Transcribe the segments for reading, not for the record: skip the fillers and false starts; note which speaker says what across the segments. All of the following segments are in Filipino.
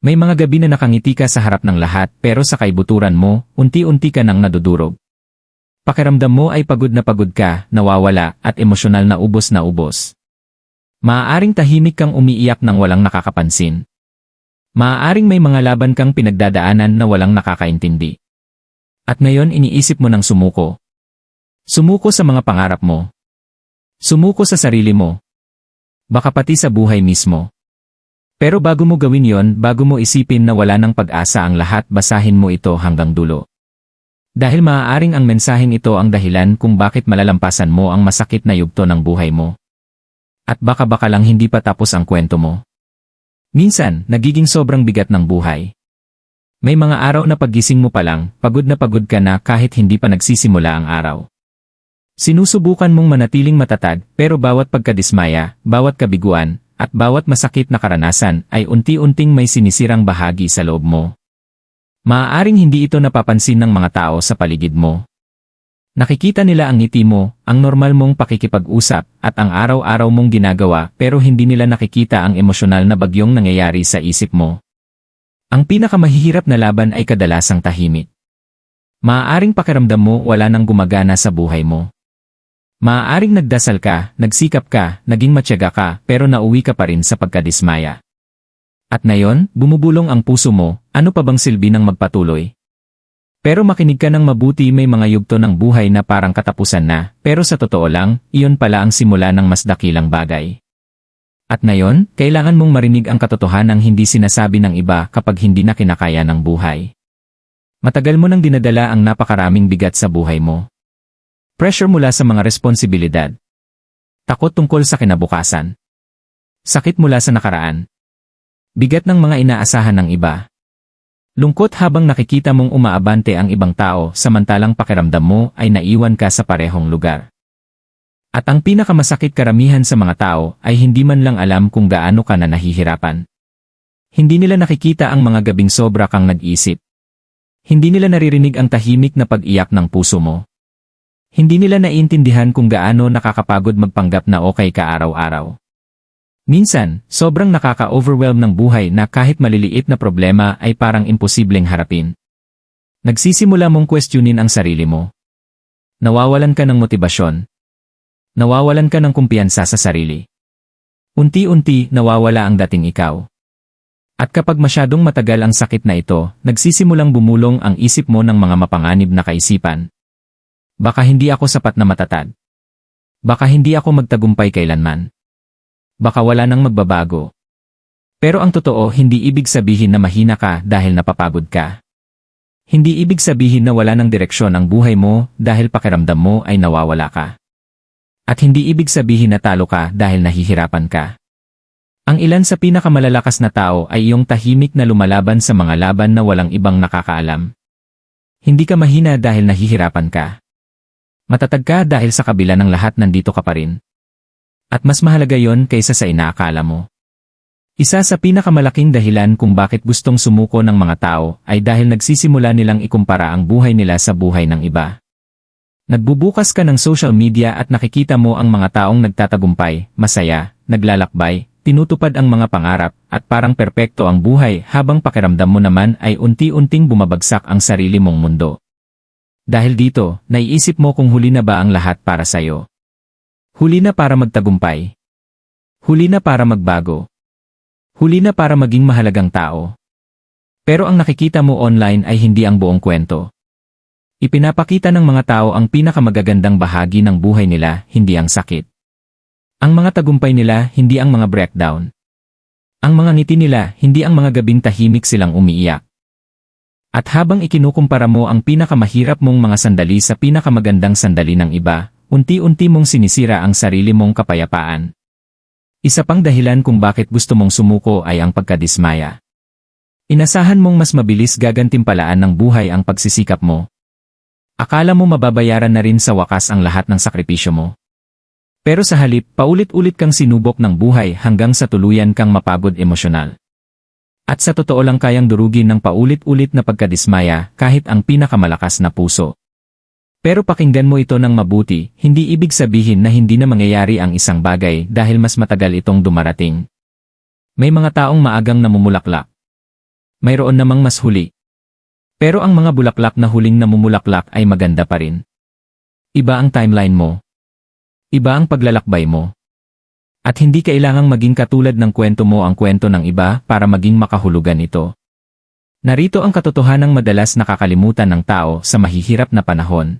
Speaker 1: May mga gabi na nakangiti ka sa harap ng lahat pero sa kaibuturan mo, unti-unti ka nang nadudurog. Pakiramdam mo ay pagod na pagod ka, nawawala, at emosyonal na ubos na ubos. Maaaring tahimik kang umiiyak nang walang nakakapansin. Maaaring may mga laban kang pinagdadaanan na walang nakakaintindi. At ngayon iniisip mo nang sumuko. Sumuko sa mga pangarap mo. Sumuko sa sarili mo. Baka pati sa buhay mismo. Pero bago mo gawin yon, bago mo isipin na wala ng pag-asa ang lahat, basahin mo ito hanggang dulo. Dahil maaaring ang mensaheng ito ang dahilan kung bakit malalampasan mo ang masakit na yugto ng buhay mo. At baka lang hindi pa tapos ang kwento mo. Minsan, nagiging sobrang bigat ng buhay. May mga araw na paggising mo pa lang, pagod na pagod ka na kahit hindi pa nagsisimula ang araw. Sinusubukan mong manatiling matatag, pero bawat pagkadismaya, bawat kabiguan, at bawat masakit na karanasan ay unti-unting may sinisirang bahagi sa loob mo. Maaaring hindi ito napapansin ng mga tao sa paligid mo. Nakikita nila ang ngiti mo, ang normal mong pakikipag-usap, at ang araw-araw mong ginagawa, pero hindi nila nakikita ang emosyonal na bagyong nangyayari sa isip mo. Ang pinakamahihirap na laban ay kadalasang tahimik. Maaaring pakiramdam mo wala nang gumagana sa buhay mo. Maaaring nagdasal ka, nagsikap ka, naging matyaga ka, pero nauwi ka pa rin sa pagkadismaya. At ngayon, bumubulong ang puso mo, ano pa bang silbi ng magpatuloy? Pero makinig ka ng mabuti, may mga yugto ng buhay na parang katapusan na, pero sa totoo lang, iyon pala ang simula ng mas dakilang bagay. At ngayon, kailangan mong marinig ang katotohanang hindi sinasabi ng iba kapag hindi na kinakaya ng buhay. Matagal mo nang dinadala ang napakaraming bigat sa buhay mo. Pressure mula sa mga responsibilidad. Takot tungkol sa kinabukasan. Sakit mula sa nakaraan. Bigat ng mga inaasahan ng iba. Lungkot habang nakikita mong umaabante ang ibang tao samantalang pakiramdam mo ay naiwan ka sa parehong lugar. At ang pinakamasakit, karamihan sa mga tao ay hindi man lang alam kung gaano ka na nahihirapan. Hindi nila nakikita ang mga gabing sobra kang nag-isip. Hindi nila naririnig ang tahimik na pag-iyak ng puso mo. Hindi nila naiintindihan kung gaano nakakapagod magpanggap na okay ka araw-araw. Minsan, sobrang nakaka-overwhelm ng buhay na kahit maliliit na problema ay parang imposibleng harapin. Nagsisimula mong questionin ang sarili mo. Nawawalan ka ng motibasyon. Nawawalan ka ng kumpiyansa sa sarili. Unti-unti, nawawala ang dating ikaw. At kapag masyadong matagal ang sakit na ito, nagsisimulang bumulong ang isip mo ng mga mapanganib na kaisipan. Baka hindi ako sapat na matatag. Baka hindi ako magtagumpay kailanman. Baka wala nang magbabago. Pero ang totoo, hindi ibig sabihin na mahina ka dahil napapagod ka. Hindi ibig sabihin na wala ng direksyon ang buhay mo dahil pakiramdam mo ay nawawala ka. At hindi ibig sabihin na talo ka dahil nahihirapan ka. Ang ilan sa pinakamalalakas na tao ay iyong tahimik na lumalaban sa mga laban na walang ibang nakakaalam. Hindi ka mahina dahil nahihirapan ka. Matatag ka dahil sa kabila ng lahat nandito ka pa rin. At mas mahalaga yon kaysa sa inaakala mo. Isa sa pinakamalaking dahilan kung bakit gustong sumuko ng mga tao ay dahil nagsisimula nilang ikumpara ang buhay nila sa buhay ng iba. Nagbubukas ka ng social media at nakikita mo ang mga taong nagtatagumpay, masaya, naglalakbay, tinutupad ang mga pangarap, at parang perpekto ang buhay habang pakiramdam mo naman ay unti-unting bumabagsak ang sarili mong mundo. Dahil dito, naiisip mo kung huli na ba ang lahat para sa'yo. Huli na para magtagumpay. Huli na para magbago. Huli na para maging mahalagang tao. Pero ang nakikita mo online ay hindi ang buong kwento. Ipinapakita ng mga tao ang pinakamagagandang bahagi ng buhay nila, hindi ang sakit. Ang mga tagumpay nila, hindi ang mga breakdown. Ang mga ngiti nila, hindi ang mga gabing tahimik silang umiiyak. At habang ikinukumpara mo ang pinakamahirap mong mga sandali sa pinakamagandang sandali ng iba, unti-unti mong sinisira ang sarili mong kapayapaan. Isa pang dahilan kung bakit gusto mong sumuko ay ang pagkadismaya. Inasahan mong mas mabilis gagantimpalaan ng buhay ang pagsisikap mo. Akala mo mababayaran na rin sa wakas ang lahat ng sakripisyo mo. Pero sa halip, paulit-ulit kang sinubok ng buhay hanggang sa tuluyan kang mapagod emosyonal. At sa totoo lang kayang durugin ng paulit-ulit na pagkadismaya kahit ang pinakamalakas na puso. Pero pakinggan mo ito ng mabuti, hindi ibig sabihin na hindi na mangyayari ang isang bagay dahil mas matagal itong dumarating. May mga taong maagang namumulaklak. Mayroon namang mas huli. Pero ang mga bulaklak na huling namumulaklak ay maganda pa rin. Iba ang timeline mo. Iba ang paglalakbay mo. At hindi kailangang maging katulad ng kwento mo ang kwento ng iba para maging makahulugan ito. Narito ang katotohanang madalas nakakalimutan ng tao sa mahihirap na panahon.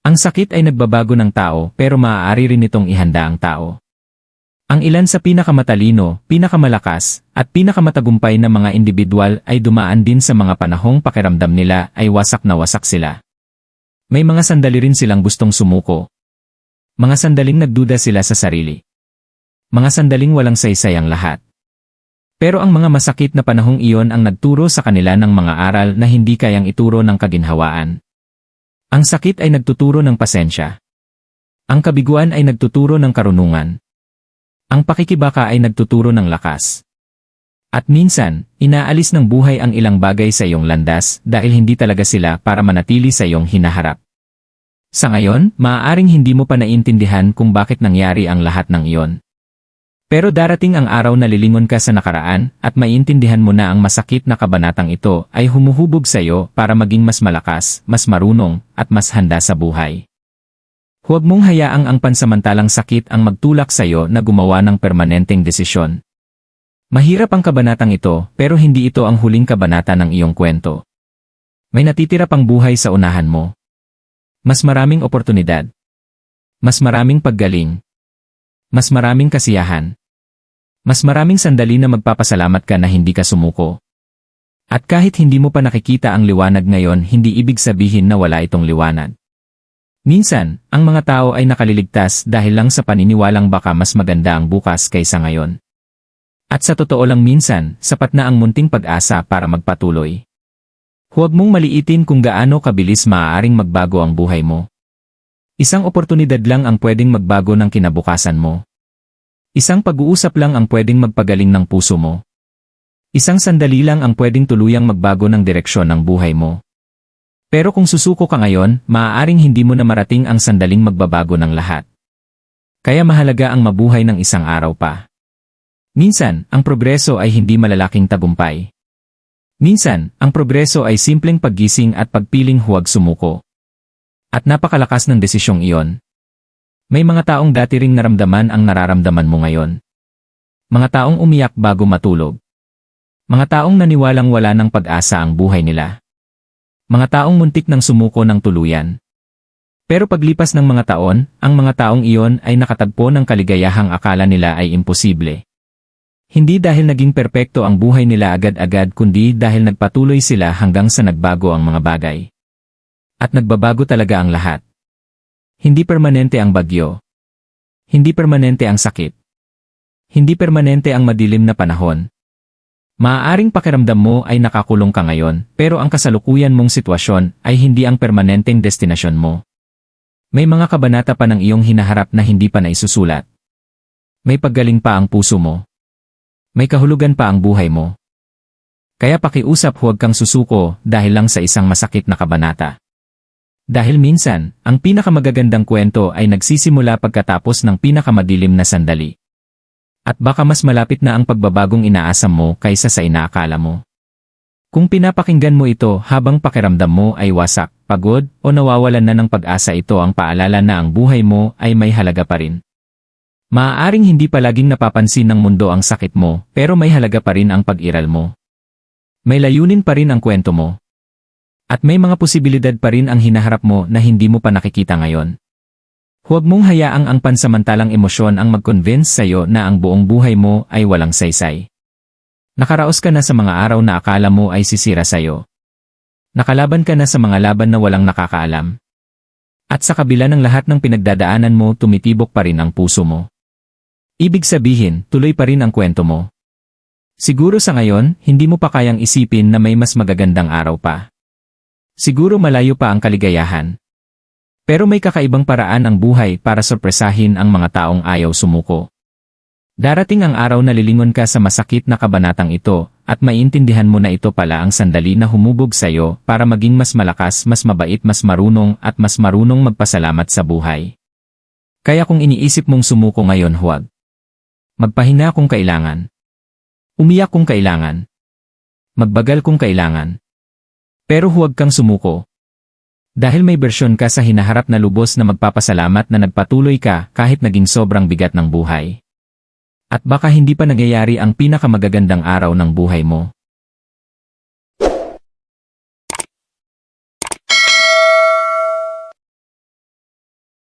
Speaker 1: Ang sakit ay nagbabago ng tao pero maaari rin itong ihanda ang tao. Ang ilan sa pinakamatalino, pinakamalakas, at pinakamatagumpay na mga individual ay dumaan din sa mga panahong pakiramdam nila ay wasak na wasak sila. May mga sandali rin silang gustong sumuko. Mga sandaling nagduda sila sa sarili. Mga sandaling walang saysay ang lahat. Pero ang mga masakit na panahong iyon ang nagturo sa kanila ng mga aral na hindi kayang ituro ng kaginhawaan. Ang sakit ay nagtuturo ng pasensya. Ang kabiguan ay nagtuturo ng karunungan. Ang pakikibaka ay nagtuturo ng lakas. At minsan, inaalis ng buhay ang ilang bagay sa iyong landas dahil hindi talaga sila para manatili sa iyong hinaharap. Sa ngayon, maaaring hindi mo pa naiintindihan kung bakit nangyari ang lahat ng iyon. Pero darating ang araw na lilingon ka sa nakaraan at maiintindihan mo na ang masakit na kabanatang ito ay humuhubog sa iyo para maging mas malakas, mas marunong, at mas handa sa buhay. Huwag mong hayaang ang pansamantalang sakit ang magtulak sa iyo na gumawa ng permanenteng desisyon. Mahirap ang kabanatang ito pero hindi ito ang huling kabanata ng iyong kwento. May natitira pang buhay sa unahan mo. Mas maraming oportunidad. Mas maraming paggaling. Mas maraming kasiyahan. Mas maraming sandali na magpapasalamat ka na hindi ka sumuko. At kahit hindi mo pa nakikita ang liwanag ngayon, hindi ibig sabihin na wala itong liwanag. Minsan, ang mga tao ay nakaliligtas dahil lang sa paniniwalang baka mas maganda ang bukas kaysa ngayon. At sa totoo lang minsan, sapat na ang munting pag-asa para magpatuloy. Huwag mong maliitin kung gaano kabilis maaaring magbago ang buhay mo. Isang oportunidad lang ang pwedeng magbago ng kinabukasan mo. Isang pag-uusap lang ang pwedeng magpagaling ng puso mo. Isang sandali lang ang pwedeng tuluyang magbago ng direksyon ng buhay mo. Pero kung susuko ka ngayon, maaaring hindi mo na marating ang sandaling magbabago ng lahat. Kaya mahalaga ang mabuhay ng isang araw pa. Minsan, ang progreso ay hindi malalaking tagumpay. Minsan, ang progreso ay simpleng paggising at pagpiling huwag sumuko. At napakalakas ng desisyong iyon. May mga taong dati ring naramdaman ang nararamdaman mo ngayon. Mga taong umiyak bago matulog. Mga taong naniwalang wala ng pag-asa ang buhay nila. Mga taong muntik ng sumuko ng tuluyan. Pero paglipas ng mga taon, ang mga taong iyon ay nakatagpo ng kaligayahang akala nila ay imposible. Hindi dahil naging perpekto ang buhay nila agad-agad kundi dahil nagpatuloy sila hanggang sa nagbago ang mga bagay. At nagbabago talaga ang lahat. Hindi permanente ang bagyo. Hindi permanente ang sakit. Hindi permanente ang madilim na panahon. Maaaring pakiramdam mo ay nakakulong ka ngayon, pero ang kasalukuyan mong sitwasyon ay hindi ang permanenteng destinasyon mo. May mga kabanata pa ng iyong hinaharap na hindi pa naisusulat. May paggaling pa ang puso mo. May kahulugan pa ang buhay mo. Kaya pakiusap huwag kang susuko dahil lang sa isang masakit na kabanata. Dahil minsan, ang pinakamagagandang kwento ay nagsisimula pagkatapos ng pinakamadilim na sandali. At baka mas malapit na ang pagbabagong inaasam mo kaysa sa inaakala mo. Kung pinapakinggan mo ito habang pakiramdam mo ay wasak, pagod, o nawawalan na ng pag-asa, ito ang paalala na ang buhay mo ay may halaga pa rin. Maaaring hindi palaging napapansin ng mundo ang sakit mo, pero may halaga pa rin ang pag-iral mo. May layunin pa rin ang kwento mo. At may mga posibilidad pa rin ang hinaharap mo na hindi mo pa nakikita ngayon. Huwag mong hayaang ang pansamantalang emosyon ang mag-convince sa'yo na ang buong buhay mo ay walang saysay. Nakaraos ka na sa mga araw na akala mo ay sisira sa'yo. Nakalaban ka na sa mga laban na walang nakakaalam. At sa kabila ng lahat ng pinagdadaanan mo, tumitibok pa rin ang puso mo. Ibig sabihin, tuloy pa rin ang kwento mo. Siguro sa ngayon, hindi mo pa kayang isipin na may mas magagandang araw pa. Siguro malayo pa ang kaligayahan. Pero may kakaibang paraan ang buhay para sorpresahin ang mga taong ayaw sumuko. Darating ang araw na lilingon ka sa masakit na kabanatang ito, at maiintindihan mo na ito pala ang sandali na humubog sa'yo para maging mas malakas, mas mabait, mas marunong at mas marunong magpasalamat sa buhay. Kaya kung iniisip mong sumuko ngayon, huwag. Magpahinga kung kailangan. Umiyak kung kailangan. Magbagal kung kailangan. Pero huwag kang sumuko. Dahil may bersyon ka sa hinaharap na lubos na magpapasalamat na nagpatuloy ka kahit naging sobrang bigat ng buhay. At baka hindi pa nagyayari ang pinakamagagandang araw ng buhay mo.